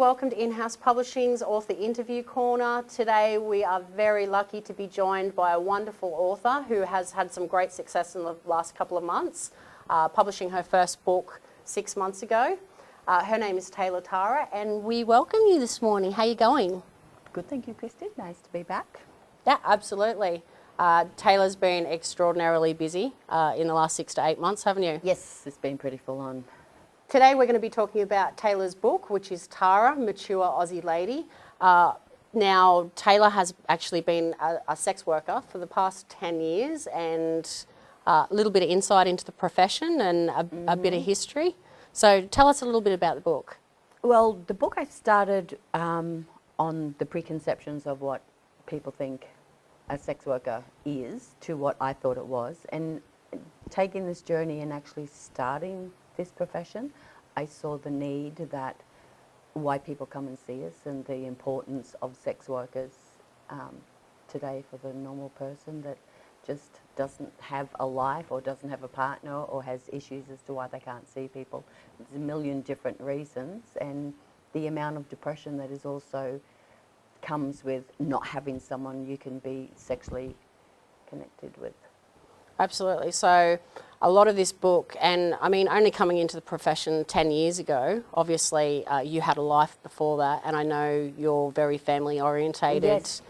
welcome to InHouse Publishing's Author Interview Corner. Today we are very lucky to be joined by a wonderful author who has had some great success in the last couple of months, publishing her first book 6 months ago. Her name is Taylor Tara, and we welcome you this morning. How are you going? Good, thank you, Christy. Nice to be back. Yeah, absolutely. Taylor's been extraordinarily busy in the last 6 to 8 months, haven't you? Yes, it's been pretty full on. Today we're going to be talking about Taylor's book, which is Tara, Mature Aussie Lady. Now, Taylor has actually been a sex worker for the past 10 years, and a little bit of insight into the profession and a bit of history. So tell us a little bit about the book. Well, the book I started on the preconceptions of what people think a sex worker is to what I thought it was, and taking this journey and actually starting this profession, I saw the need that why people come and see us and the importance of sex workers today for the normal person that just doesn't have a life or doesn't have a partner or has issues as to why they can't see people. There's a million different reasons, and the amount of depression that is also comes with not having someone you can be sexually connected with. Absolutely. So a lot of this book, and I mean, only coming into the profession 10 years ago, obviously you had a life before that, and I know you're very family orientated, Yes.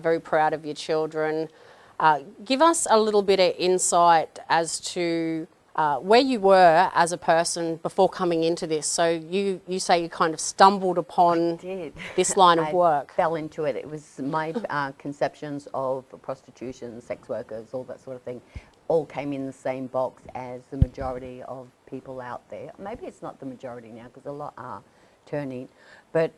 very proud of your children. Give us a little bit of insight as to where you were as a person before coming into this. So you say you kind of stumbled upon this line of work. I fell into it. It was my conceptions of prostitution, sex workers, all that sort of thing, all came in the same box as the majority of people out there. Maybe it's not the majority now because a lot are turning, but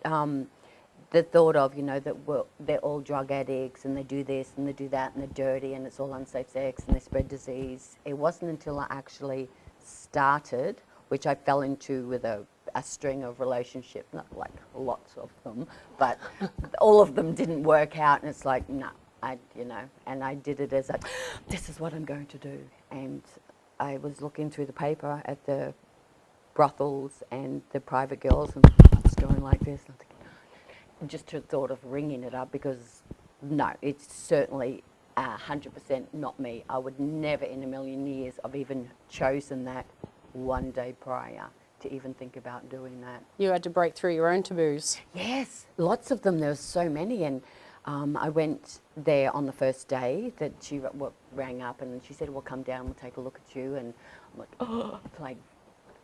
the thought of, you know, that they're all drug addicts and they do this and they do that and they're dirty and it's all unsafe sex and they spread disease. It wasn't until I actually started, which I fell into with a string of relationships, not like lots of them, but all of them didn't work out, and it's like, no, and I did it as this is what I'm going to do. And I was looking through the paper at the brothels and the private girls and it's going like this. And just to thought of ringing it up because no, it's certainly 100% not me. I would never in a million years have even chosen that one day prior to even think about doing that. You had to break through your own taboos. Yes, lots of them. There were so many, and I went there on the first day that she rang up and she said, well, come down, we'll take a look at you. And I'm like, oh, like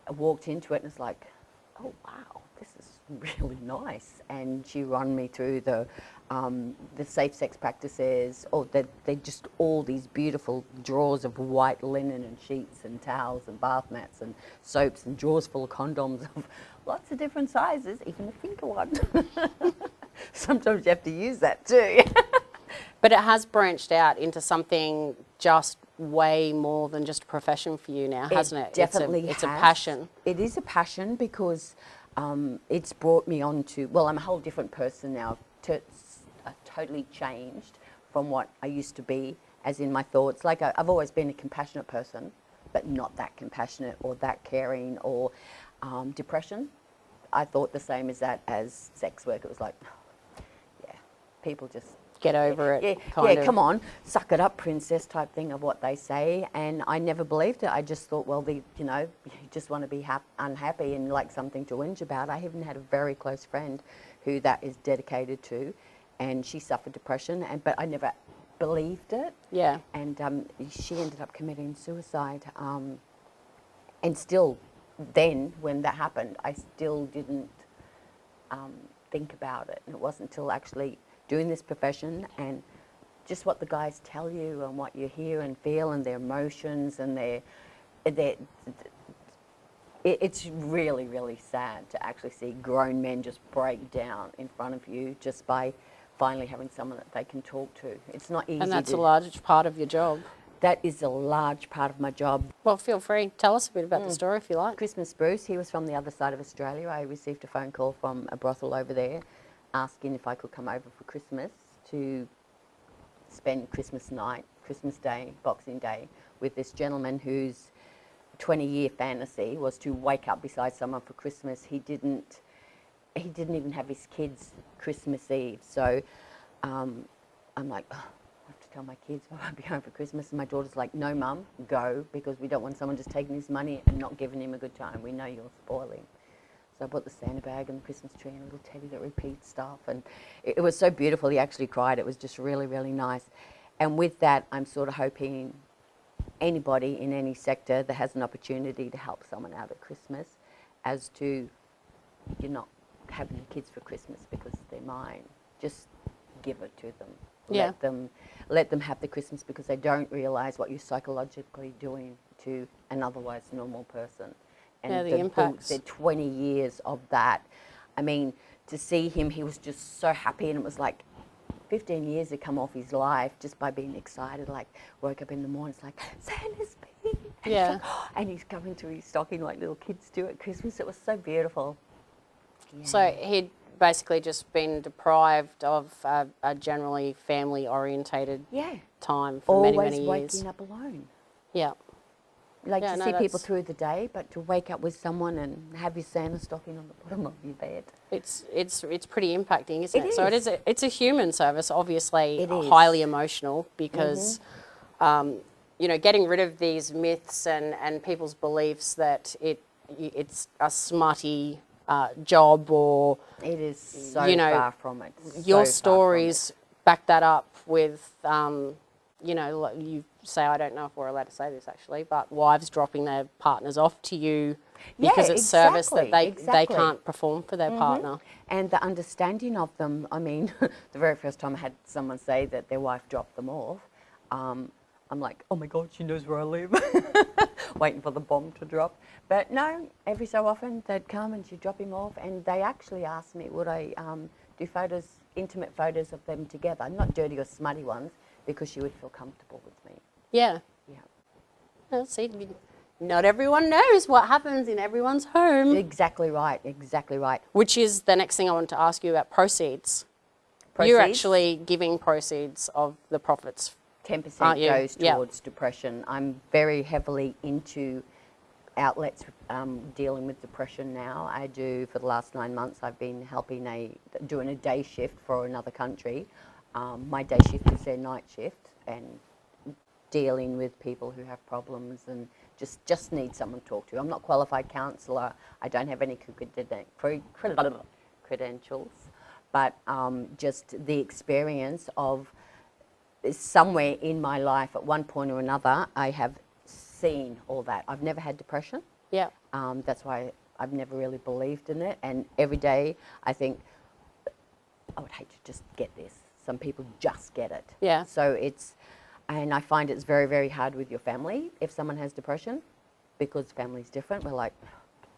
I walked into it and it's like, oh wow, this is really nice. And she ran me through the safe sex practices, or they just all these beautiful drawers of white linen and sheets and towels and bath mats and soaps and drawers full of condoms of lots of different sizes, even the finger one. Sometimes you have to use that too. But it has branched out into something just way more than just a profession for you now, hasn't it? Definitely it's a passion. It is a passion because it's brought me on to, well, I'm a whole different person now. Totally changed from what I used to be, as in my thoughts. Like I've always been a compassionate person, but not that compassionate or that caring. Or depression, I thought the same as that as sex work. It was like, yeah, people just get over it. Yeah, come on, suck it up, princess type thing of what they say. And I never believed it. I just thought, well, you just want to be unhappy and like something to whinge about. I even had a very close friend who that is dedicated to, and she suffered depression, but I never believed it. Yeah. And she ended up committing suicide. And still, then when that happened, I still didn't think about it. And it wasn't until actually doing this profession and just what the guys tell you and what you hear and feel and their emotions and it's really, really sad to actually see grown men just break down in front of you just by finally having someone that they can talk to. It's not easy. And that's a large part of your job. That is a large part of my job. Well, feel free. Tell us a bit about the story if you like. Christmas Bruce, he was from the other side of Australia. I received a phone call from a brothel over there asking if I could come over for Christmas to spend Christmas night, Christmas Day, Boxing Day with this gentleman whose 20-year fantasy was to wake up beside someone for Christmas. He didn't he didn't even have his kids Christmas Eve. So I'm like, oh, I have to tell my kids I won't be home for Christmas. And my daughter's like, no, Mum, go, because we don't want someone just taking his money and not giving him a good time. We know you'll spoil him. So I bought the Santa bag and the Christmas tree and a little teddy that repeats stuff. And it was so beautiful. He actually cried. It was just really, really nice. And with that, I'm sort of hoping anybody in any sector that has an opportunity to help someone out at Christmas, as to, you're not having the kids for Christmas because they're mine. Just give it to them. Yeah. Let them have the Christmas, because they don't realise what you're psychologically doing to an otherwise normal person. And yeah, the impacts. The 20 years of that. I mean, to see him, he was just so happy, and it was like 15 years had come off his life just by being excited. Like, woke up in the morning, it's like, Santa's been. Yeah. Like, oh, and he's coming through his stocking like little kids do at Christmas. It was so beautiful. Yeah. So he'd basically just been deprived of a generally family-orientated time for Always many, many years. waking up alone. Yeah. Like Yeah, to no, see people that's- through the day, but to wake up with someone and have your Santa stocking on the bottom of your bed. It's pretty impacting, isn't it? It So is. it's a human service, obviously It is. highly emotional, because you know, getting rid of these myths and people's beliefs that it's a smutty job, or It is so you know, far from it. your So far from stories back that up with you know, like you say, I don't know if we're allowed to say this actually, but wives dropping their partners off to you because it's service that they can't perform for their partner. And the understanding of them, I mean, the very first time I had someone say that their wife dropped them off, I'm like, oh my God, she knows where I live, waiting for the bomb to drop. But no, every so often they'd come and she'd drop him off, and they actually asked me, would I do photos, intimate photos of them together, not dirty or smutty ones, because she would feel comfortable with me. Yeah. Yeah. Well, see, not everyone knows what happens in everyone's home. Exactly right, exactly right. Which is the next thing I want to ask you about, proceeds. You're actually giving proceeds of the profits. 10% aren't you? goes Yeah. towards depression. I'm very heavily into outlets dealing with depression now. I do, for the last 9 months, I've been helping doing a day shift for another country. My day shift is their night shift, and dealing with people who have problems and just need someone to talk to. I'm not a qualified counsellor. I don't have any credentials, but just the experience of somewhere in my life at one point or another, I have seen all that. I've never had depression. Yeah. That's why I've never really believed in it. And every day I think, I would hate to just get this. Some people just get it. Yeah. So and I find it's very, very hard with your family if someone has depression, because family's different. We're like,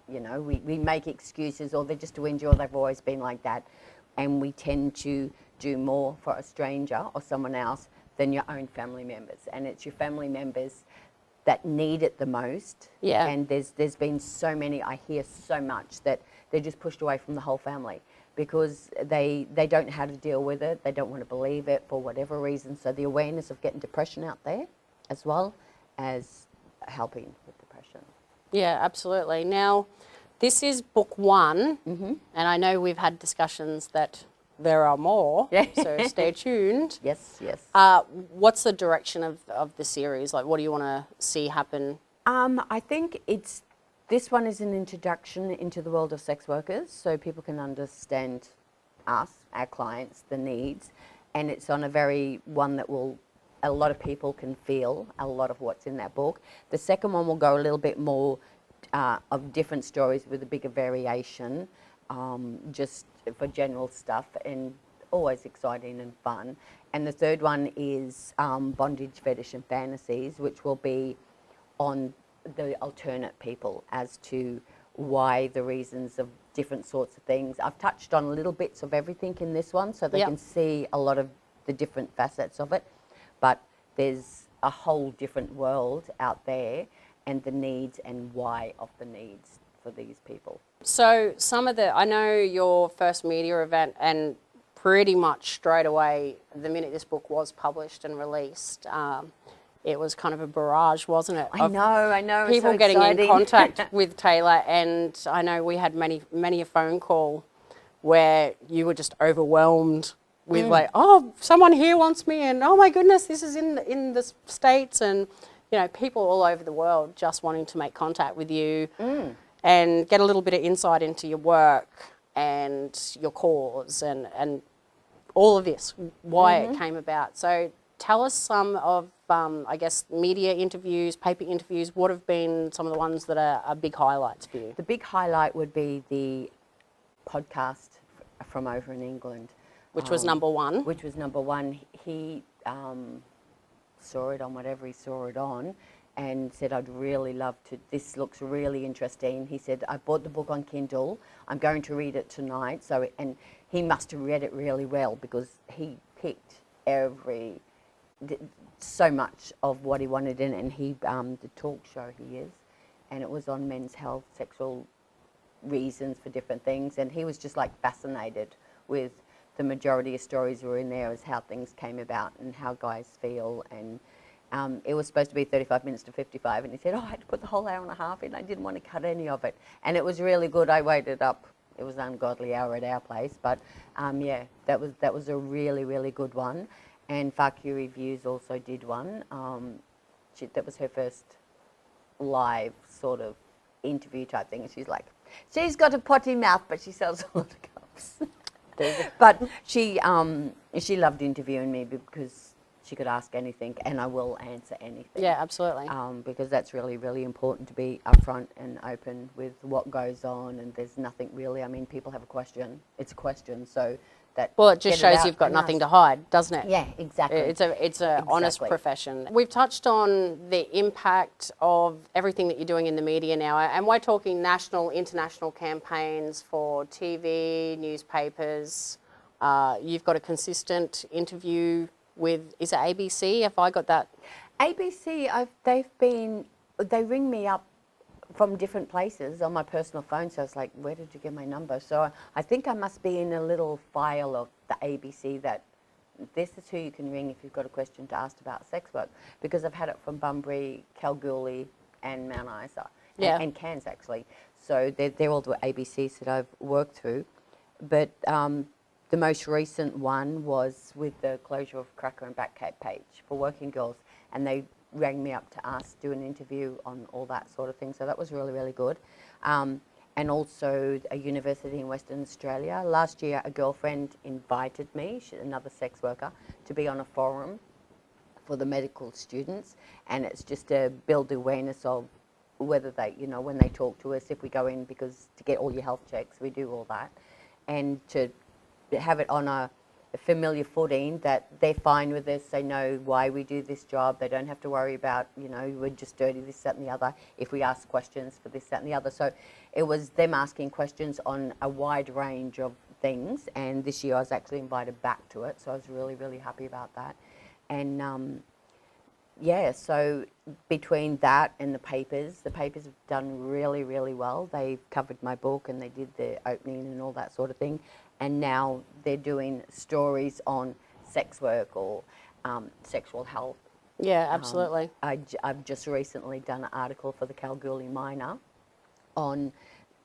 you know, we make excuses, or they're just to endure. They've always been like that. And we tend to do more for a stranger or someone else than your own family members. And it's your family members that need it the most. Yeah. And there's been so many, I hear so much, that they're just pushed away from the whole family because they don't know how to deal with it. They don't want to believe it for whatever reason. So the awareness of getting depression out there, as well as helping with depression. Yeah, absolutely. Now, this is book one, and I know we've had discussions that there are more, so stay tuned. Yes, yes. What's the direction of the series? Like, what do you want to see happen? I think this one is an introduction into the world of sex workers, so people can understand us, our clients, the needs, and it's on one that a lot of people can feel a lot of what's in that book. The second one will go a little bit more of different stories with a bigger variation, just for general stuff, and always exciting and fun. And the third one is bondage, fetish and fantasies, which will be on the alternate people as to why, the reasons of different sorts of things. I've touched on little bits of everything in this one, so they can see a lot of the different facets of it, but there's a whole different world out there, and the needs and why of the needs for these people. So I know your first media event, and pretty much straight away, the minute this book was published and released, it was kind of a barrage, wasn't it? I know. People so getting exciting. in contact with Taylor, and I know we had many a phone call where you were just overwhelmed with like, oh, someone here wants me, and oh my goodness, this is in the States, and you know, people all over the world just wanting to make contact with you and get a little bit of insight into your work and your cause and all of this, why it came about. So tell us some of, I guess, media interviews, paper interviews. What have been some of the ones that are big highlights for you? The big highlight would be the podcast from over in England. Which was number one. Which was number one. He saw it on whatever he saw it on and said, I'd really love to, this looks really interesting. He said, I bought the book on Kindle. I'm going to read it tonight. So, and he must have read it really well because he picked so much of what he wanted in it. And he, the talk show he is, and it was on men's health, sexual reasons for different things. And he was just like fascinated with the majority of stories were in there as how things came about and how guys feel. And it was supposed to be 35 minutes to 55, and he said, oh, I had to put the whole hour and a half in. I didn't want to cut any of it. And it was really good. I waited up. It was an ungodly hour at our place. But yeah, that was a really, really good one. And Farq Reviews also did one. That was her first live sort of interview type thing. And she's like, she's got a potty mouth, but she sells a lot of cups. But she loved interviewing me because she could ask anything and I will answer anything. Yeah, absolutely. Because that's really, really important to be upfront and open with what goes on, and there's nothing really, I mean, people have a question, it's a question, so that... Well, it just shows you've got nothing to hide, doesn't it? Yeah, exactly. It's a honest profession. We've touched on the impact of everything that you're doing in the media now, and we're talking national, international campaigns for TV, newspapers. You've got a consistent interview with, is it ABC? Have I got that? ABC, they ring me up from different places on my personal phone, so I was like, where did you get my number? So I think I must be in a little file of the ABC that this is who you can ring if you've got a question to ask about sex work, because I've had it from Bunbury, Kalgoorlie and Mount Isa, and Cairns actually. So they're all the ABCs that I've worked through. But the most recent one was with the closure of Cracker and Backcat Page for working girls, and they rang me up to do an interview on all that sort of thing. So that was really, really good. And also a university in Western Australia. Last year, a girlfriend invited me, another sex worker, to be on a forum for the medical students. And it's just to build awareness of whether they, you know, when they talk to us, if we go in because to get all your health checks, we do all that. And to have it on a familiar footing that they're fine with us, they know why we do this job, they don't have to worry about, you know, we're just dirty, this, that and the other, if we ask questions for this, that and the other. So it was them asking questions on a wide range of things, and this year I was actually invited back to it, so I was really, really happy about that. And yeah, so between that and the papers have done really, really well. They've covered my book and they did the opening and all that sort of thing. And now they're doing stories on sex work or sexual health. Yeah, absolutely. I've just recently done an article for the Kalgoorlie Miner on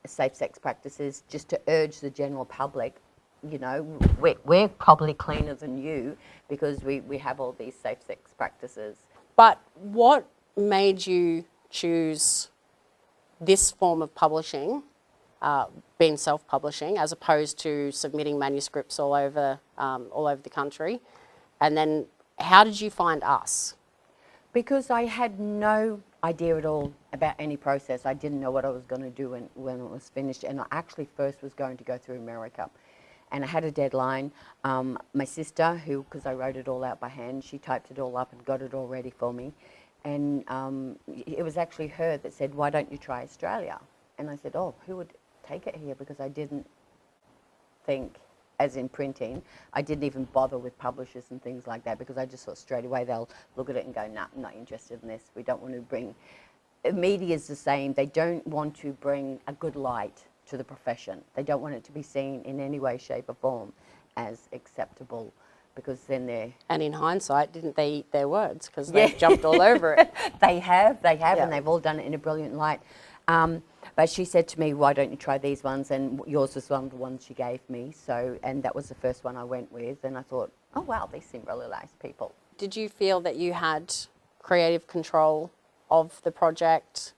safe sex practices, just to urge the general public, you know, we're probably cleaner than you because we have all these safe sex practices. But what made you choose this form of publishing, being self-publishing, as opposed to submitting manuscripts all over the country? And then how did you find us? Because I had no idea at all about any process. I didn't know what I was going to do when it was finished. And I actually first was going to go through America. And I had a deadline. My sister, because I wrote it all out by hand, she typed it all up and got it all ready for me. And it was actually her that said, why don't you try Australia? And I said, oh, who would take it here? Because I didn't think, as in printing, I didn't even bother with publishers and things like that, because I just thought straight away they'll look at it and go, nah, I'm not interested in this. We don't want to bring... Media's the same. They don't want to bring a good light to the profession. They don't want it to be seen in any way, shape or form as acceptable, because then they're... And in hindsight, didn't they eat their words? Because they've jumped all over it. They have, and they've all done it in a brilliant light. But she said to me, why don't you try these ones? And yours was one of the ones she gave me. So, and that was the first one I went with. And I thought, oh, wow, these seem really nice people. Did you feel that you had creative control of the project?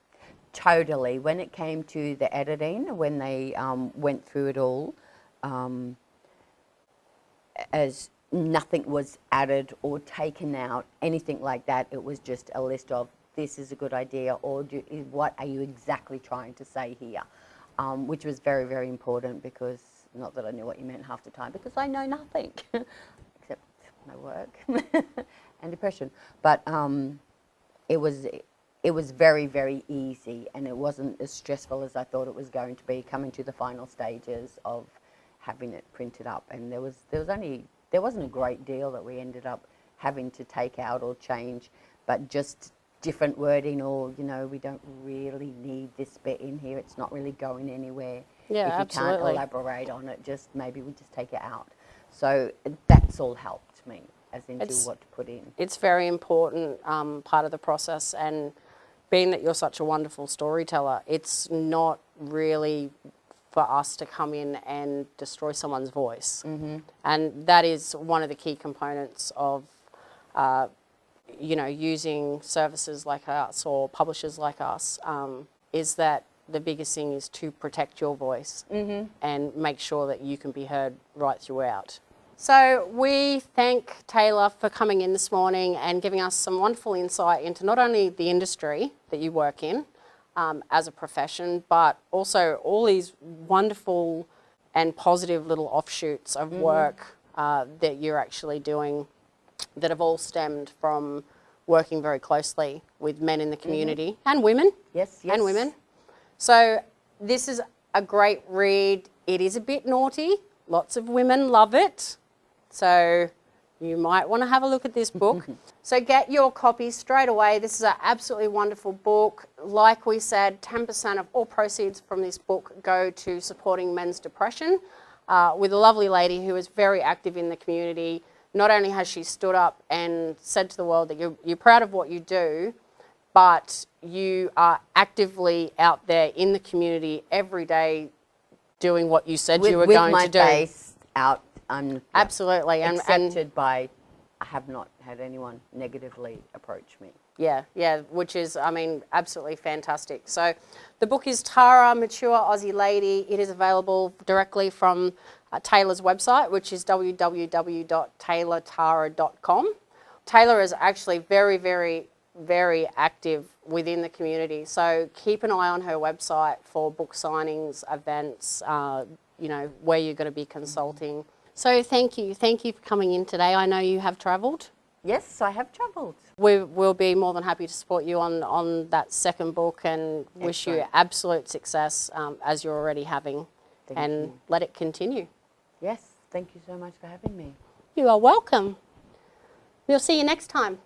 Totally. When it came to the editing, when they went through it all, as nothing was added or taken out, anything like that, it was just a list of, this is a good idea, or what are you exactly trying to say here? Which was very, very important, because, not that I knew what you meant half the time, because I know nothing, except my work and depression. But it was very, very easy, and it wasn't as stressful as I thought it was going to be, coming to the final stages of having it printed up. And there wasn't a great deal that we ended up having to take out or change, but just different wording, or, you know, we don't really need this bit in here, it's not really going anywhere. Yeah, if you absolutely. can't elaborate on it, maybe we just take it out. So that's all helped me as into what to put in. It's very important part of the process, and being that you're such a wonderful storyteller, it's not really for us to come in and destroy someone's voice. Mm-hmm. And that is one of the key components of you know, using services like us or publishers like us, is that the biggest thing is to protect your voice and make sure that you can be heard right throughout. So we thank Taylor for coming in this morning and giving us some wonderful insight into not only the industry that you work in as a profession, but also all these wonderful and positive little offshoots of work that you're actually doing, that have all stemmed from working very closely with men in the community and women. Yes, yes. And women. So this is a great read. It is a bit naughty. Lots of women love it. So you might want to have a look at this book. So get your copy straight away. This is an absolutely wonderful book. Like we said, 10% of all proceeds from this book go to supporting men's depression, with a lovely lady who is very active in the community. Not only has she stood up and said to the world that you're proud of what you do, but you are actively out there in the community every day doing what you said you were going to do. With my face out. Absolutely. Accepted by, I have not had anyone negatively approach me. Yeah, which is, I mean, absolutely fantastic. So the book is Tara, Mature Aussie Lady. It is available directly from Taylor's website, which is www.taylortara.com. Taylor is actually very, very, very active within the community. So keep an eye on her website for book signings, events, you know, where you're going to be consulting. So thank you for coming in today. I know you have travelled. Yes, I have travelled. We'll be more than happy to support you on that second book, and wish you absolute success as you're already having. Thank you. Let it continue. Yes, thank you so much for having me. You are welcome. We'll see you next time.